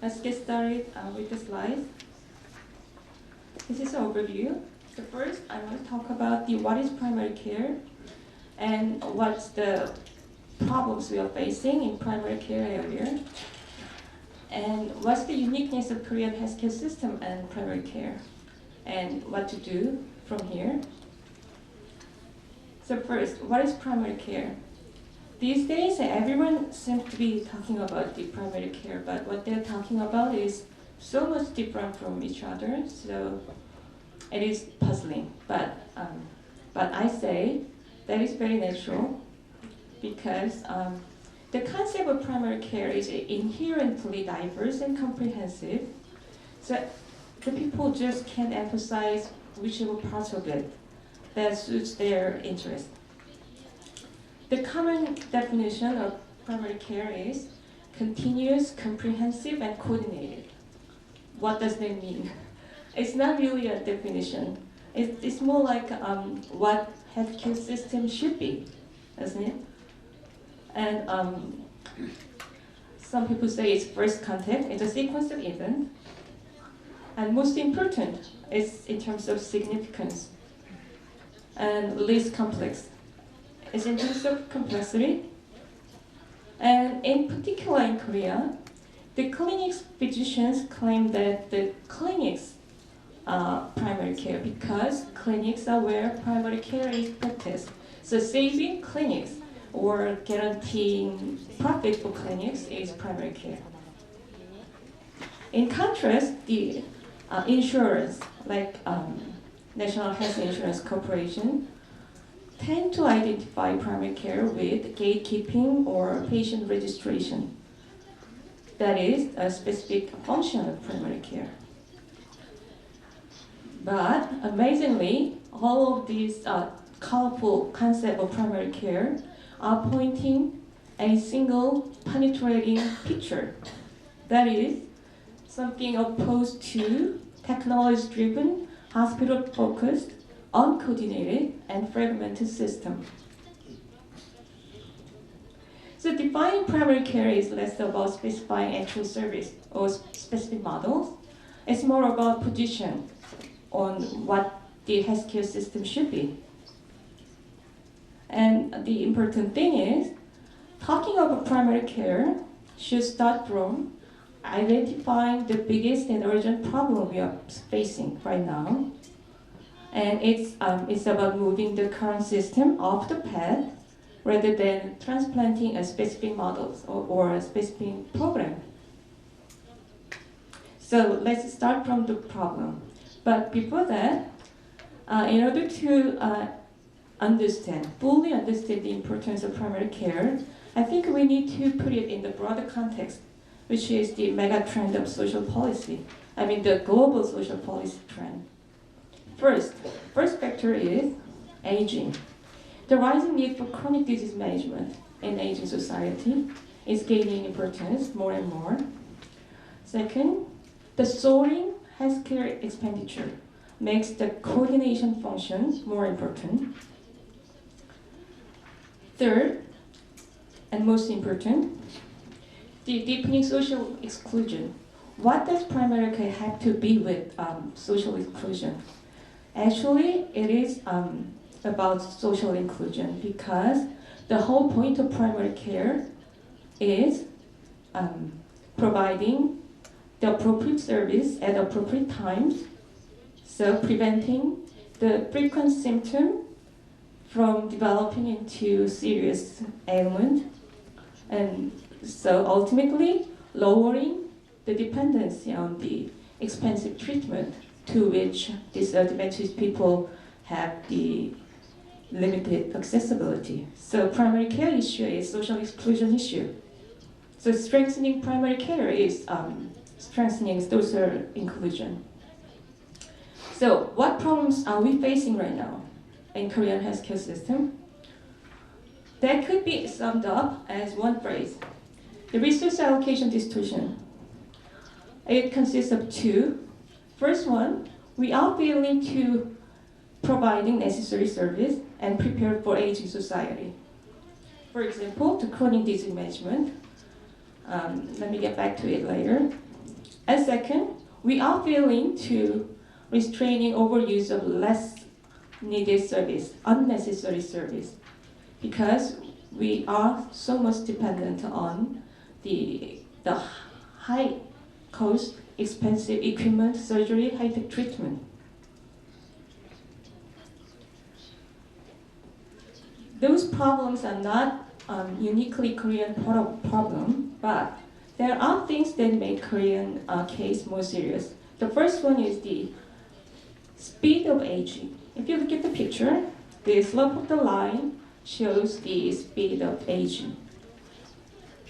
let's get started with the slides. This is an overview. So first, I want to talk about what is primary care and what's the problems we are facing in primary care area, and what's the uniqueness of Korean healthcare system and primary care, and what to do from here. So first, what is primary care? These days, everyone seems to be talking about the primary care, but what they're talking about is so much different from each other, so it is puzzling. But I say that is very natural, because the concept of primary care is inherently diverse and comprehensive, so the people just can't emphasize whichever parts of it that suits their interest. The common definition of primary care is continuous, comprehensive, and coordinated. What does that mean? It's not really a definition. It's more like what healthcare system should be, isn't it? And some people say it's first contact, it's a sequence of events. And most important is in terms of significance. And least complex is in terms of complexity. And in particular in Korea, the clinics physicians claim that the clinics are primary care because clinics are where primary care is practiced. So saving clinics or guaranteeing profit for clinics is primary care. In contrast, the insurers, like National Health Insurance Corporation, tend to identify primary care with gatekeeping or patient registration. That is a specific function of primary care. But amazingly, all of these colorful concepts of primary care are pointing a single penetrating picture. That is something opposed to technology-driven, hospital-focused, uncoordinated, and fragmented system. So defining primary care is less about specifying actual service or specific models. It's more about position on what the healthcare system should be. And the important thing is, talking about primary care should start from identifying the biggest and urgent problem we are facing right now. And it's about moving the current system off the path rather than transplanting a specific models or a specific program. So let's start from the problem. But before that, in order to fully understand the importance of primary care, I think we need to put it in the broader context, which is the mega trend of social policy. I mean the global social policy trend. First factor is aging. The rising need for chronic disease management in aging society is gaining importance more and more. Second, the soaring healthcare expenditure makes the coordination function more important. Third, and most important, the deepening social exclusion. What does primary care have to be with social exclusion? Actually, it is about social inclusion, because the whole point of primary care is providing the appropriate service at appropriate times, so preventing the frequent symptom from developing into serious ailment, and so ultimately lowering the dependency on the expensive treatment to which disadvantaged people have the limited accessibility. So primary care issue is social exclusion issue. So strengthening primary care is strengthening social inclusion. So what problems are we facing right now in Korean healthcare system? That could be summed up as one phrase: the resource allocation distortion. It consists of two. First one, we are failing to providing necessary service and prepare for aging society. For example, the chronic disease management. Let me get back to it later. And second, we are failing to restraining overuse of less needed service, unnecessary service, because we are so much dependent on the high cost, expensive equipment, surgery, high-tech treatment. Those problems are not uniquely Korean problem, but there are things that make Korean case more serious. The first one is the speed of aging. If you look at the picture, the slope of the line shows the speed of aging.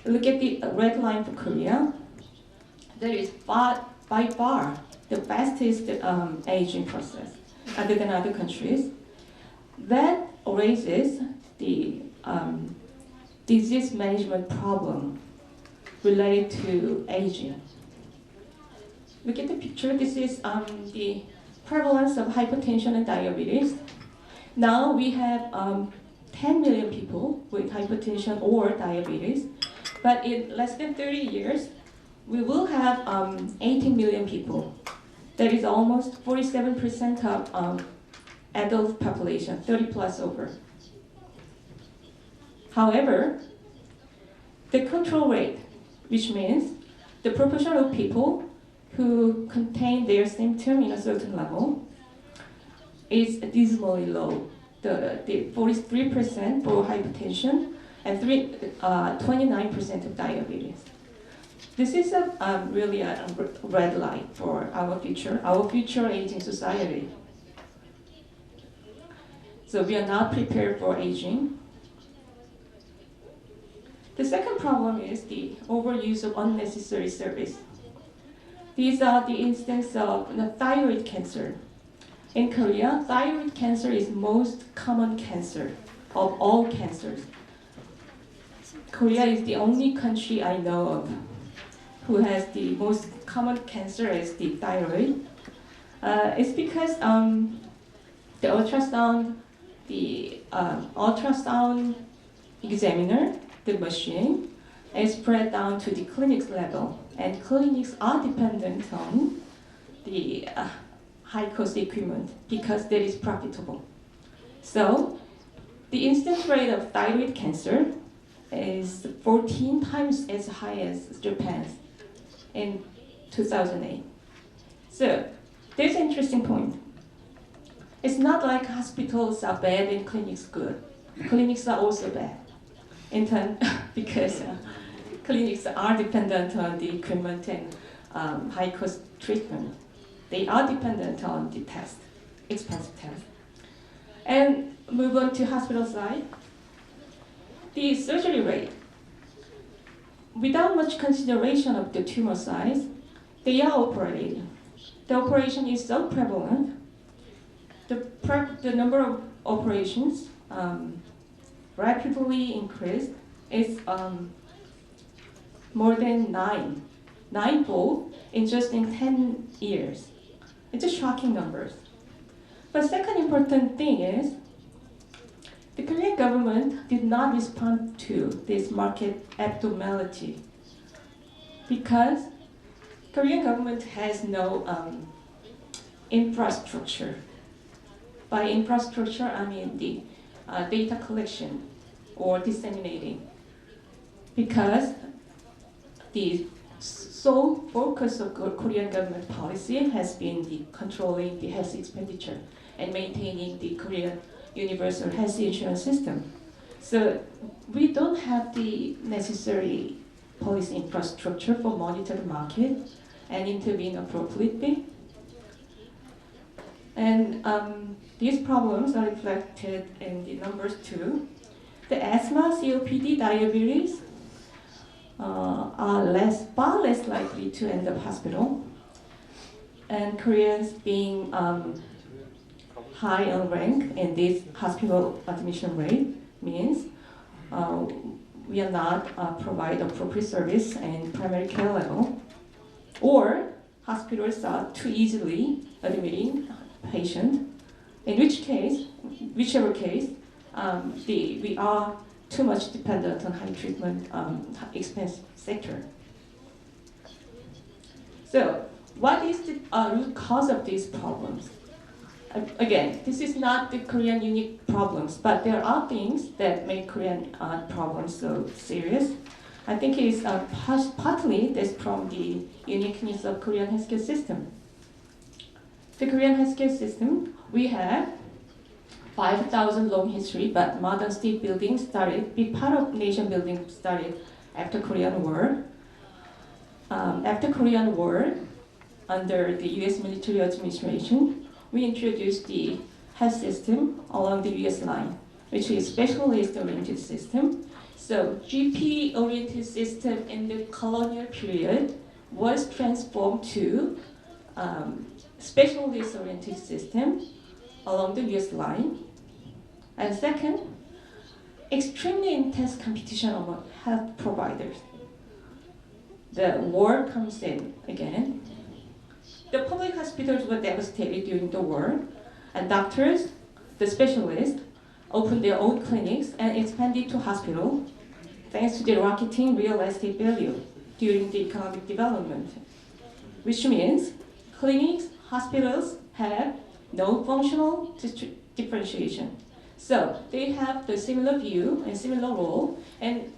Look at the red line for Korea. That is by far the fastest aging process, other than other countries. That raises the disease management problem related to aging. Look at the picture. This is the prevalence of hypertension and diabetes. Now we have 10 million people with hypertension or diabetes, but in less than 30 years, we will have 18 million people. That is almost 47% of adult population, 30 plus over. However, the control rate, which means the proportion of people who contain their symptom in a certain level, is dismally low. The 43% for hypertension and 29% of diabetes. This is really a red light for our future aging society. So we are not prepared for aging. The second problem is the overuse of unnecessary service. These are the instances of thyroid cancer. In Korea, thyroid cancer is most common cancer of all cancers. Korea is the only country I know of who has the most common cancer as the thyroid. It's because the ultrasound examiner, the machine, is spread down to the clinics level, and clinics are dependent on the high-cost equipment because that is profitable. So the incidence rate of thyroid cancer is 14 times as high as Japan's in 2008. So there's an interesting point. It's not like hospitals are bad and clinics good. Clinics are also bad in turn because clinics are dependent on the equipment and high-cost treatment. They are dependent on the test, expensive test. And move on to hospital side. The surgery rate, without much consideration of the tumor size, they are operated. The operation is so prevalent. The number of operations rapidly increased. It's more than ninefold in just 10 years. It's a shocking numbers. But second important thing is, the Korean government did not respond to this market abnormality because Korean government has no infrastructure. By infrastructure, I mean the data collection or disseminating, because the sole focus of Korean government policy has been the controlling the health expenditure and maintaining the Korean universal health insurance system. So we don't have the necessary policy infrastructure for monitor the market and intervene appropriately. And these problems are reflected in the numbers too. The asthma, COPD, diabetes are far less likely to end up hospital. And Koreans being high on rank in this hospital admission rate means we are not provide appropriate service in primary care level, or hospitals are too easily admitting patient. In whichever case, we are too much dependent on high treatment expense sector. So, what is the root cause of these problems? Again, this is not the Korean unique problems, but there are things that make Korean problems so serious. I think it is partly this from the uniqueness of Korean healthcare system. The Korean healthcare system, we have 5,000 long history, but modern state building started, big part of nation building started after Korean War. After Korean War, under the US military administration, we introduced the health system along the US line, which is specialist-oriented system. So GP-oriented system in the colonial period was transformed to specialist-oriented system along the US line. And second, extremely intense competition among health providers. The war comes in again. The public hospitals were devastated during the war, and doctors, the specialists, opened their own clinics and expanded to hospital, thanks to the rocketing real estate value during the economic development. Which means clinics, hospitals have no functional differentiation. So they have the similar view and similar role, and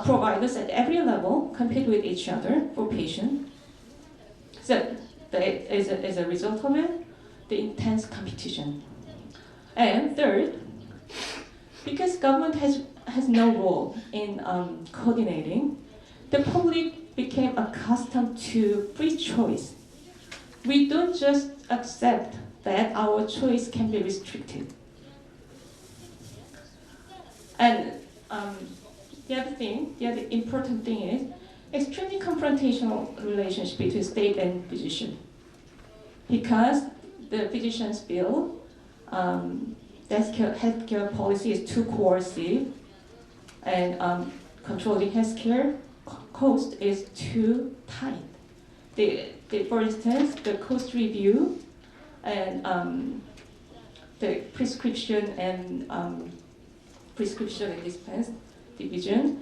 providers at every level compete with each other for patients. So as a result of it, the intense competition. And third, because government has no role in coordinating, the public became accustomed to free choice. We don't just accept that our choice can be restricted. And the other important thing is extremely confrontational relationship between state and physician. Because the physicians feel healthcare policy is too coercive, and controlling healthcare cost is too tight. For instance, the cost review and the prescription and dispense division,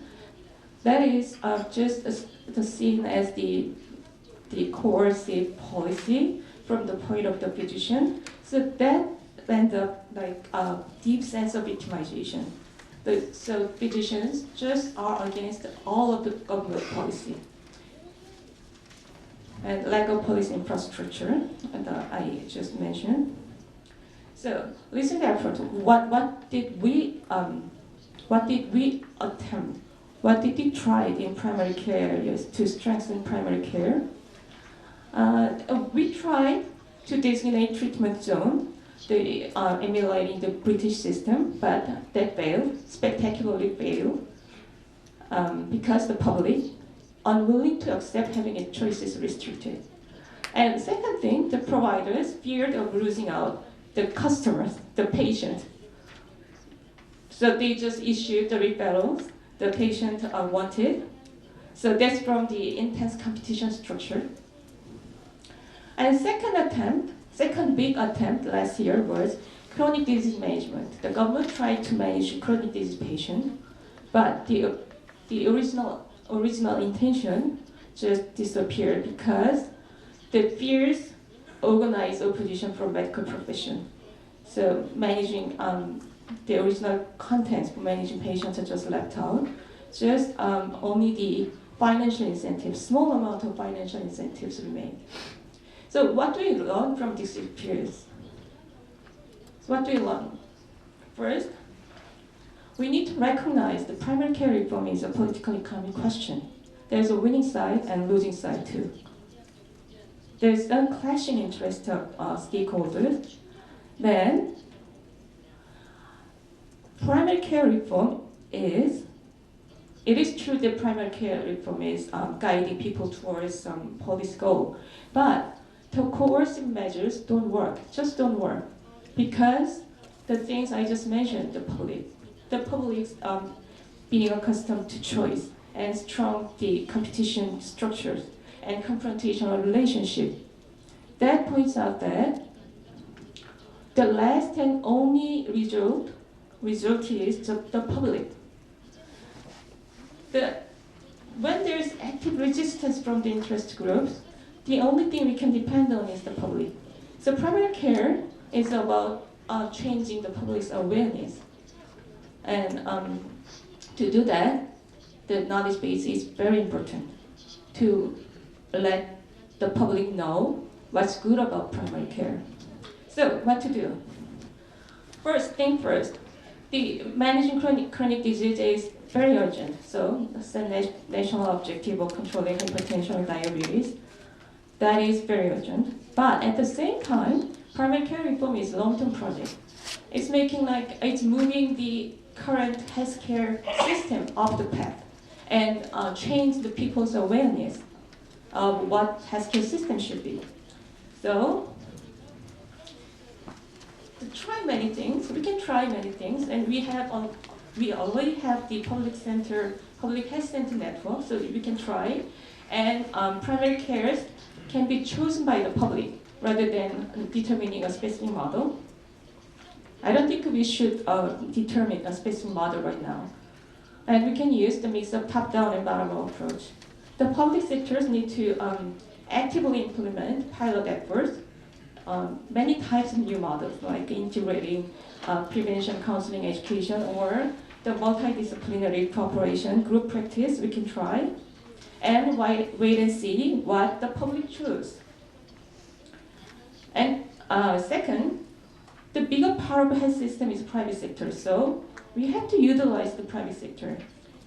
that is just seen as the coercive policy from the point of the physician. So that ends up like a deep sense of victimization. So physicians just are against all of the government policy. And lack of police infrastructure that I just mentioned. So listen carefully. What did we attempt? What did we try in primary care areas to strengthen primary care? We tried to designate treatment zone, emulating the British system, but that failed, spectacularly failed, because the public unwilling to accept having its choices restricted. And second thing, the providers feared of losing out the customers, the patient. So they just issued the referrals the patient wanted. So that's from the intense competition structure. And second big attempt last year was chronic disease management. The government tried to manage chronic disease patients, but the original intention just disappeared because the fierce organized opposition from medical profession. So managing the original contents for managing patients are just left out. Just only the financial incentives, small amount of financial incentives remain. So what do we learn from this experience? So what do we learn? First, we need to recognize the primary care reform is a political economy question. There's a winning side and losing side too. There's some clashing interest of stakeholders. Then, primary care reform is, it is true that primary care reform is guiding people towards some policy goal, but the coercive measures don't work, just don't work, because the things I just mentioned, the public's being accustomed to choice and strong the competition structures and confrontational relationship. That points out that the last and only result is the public. When there's active resistance from the interest groups, the only thing we can depend on is the public. So primary care is about changing the public's awareness. And to do that, the knowledge base is very important to let the public know what's good about primary care. So what to do? First thing first, the managing chronic disease is very urgent. So that's the national objective of controlling hypertension and diabetes. That is very urgent. But at the same time, primary care reform is a long-term project. It's moving the current healthcare system off the path and change the people's awareness of what healthcare system should be. So, to try many things, we can try many things, and we already have the public health center network, so we can try. And primary care can be chosen by the public rather than determining a specific model. I don't think we should determine a specific model right now. And we can use the mix of top-down and bottom-up approach. The public sectors need to actively implement pilot efforts, many types of new models, like integrating prevention, counseling, education, or the multidisciplinary cooperation, group practice we can try, and wait and see what the public choose. And second, the bigger part of the health system is private sector, so we have to utilize the private sector.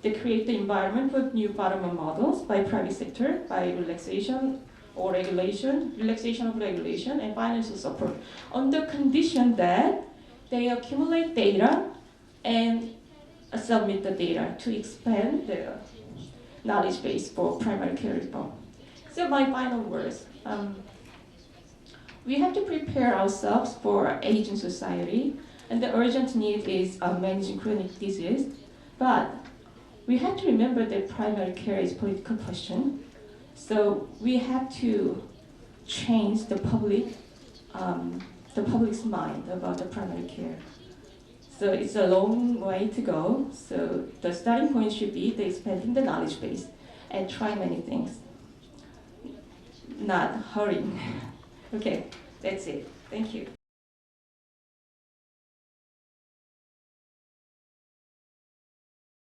They create the environment for new bottom-up models by private sector, by relaxation of regulation, and financial support, on the condition that they accumulate data and submit the data to expand the knowledge base for primary care reform. So my final words. We have to prepare ourselves for an aging society, and the urgent need is managing chronic disease. But we have to remember that primary care is a political question. So we have to change the public's mind about the primary care. So it's a long way to go. So the starting point should be the expanding the knowledge base and try many things. Not hurrying. Okay, that's it. Thank you.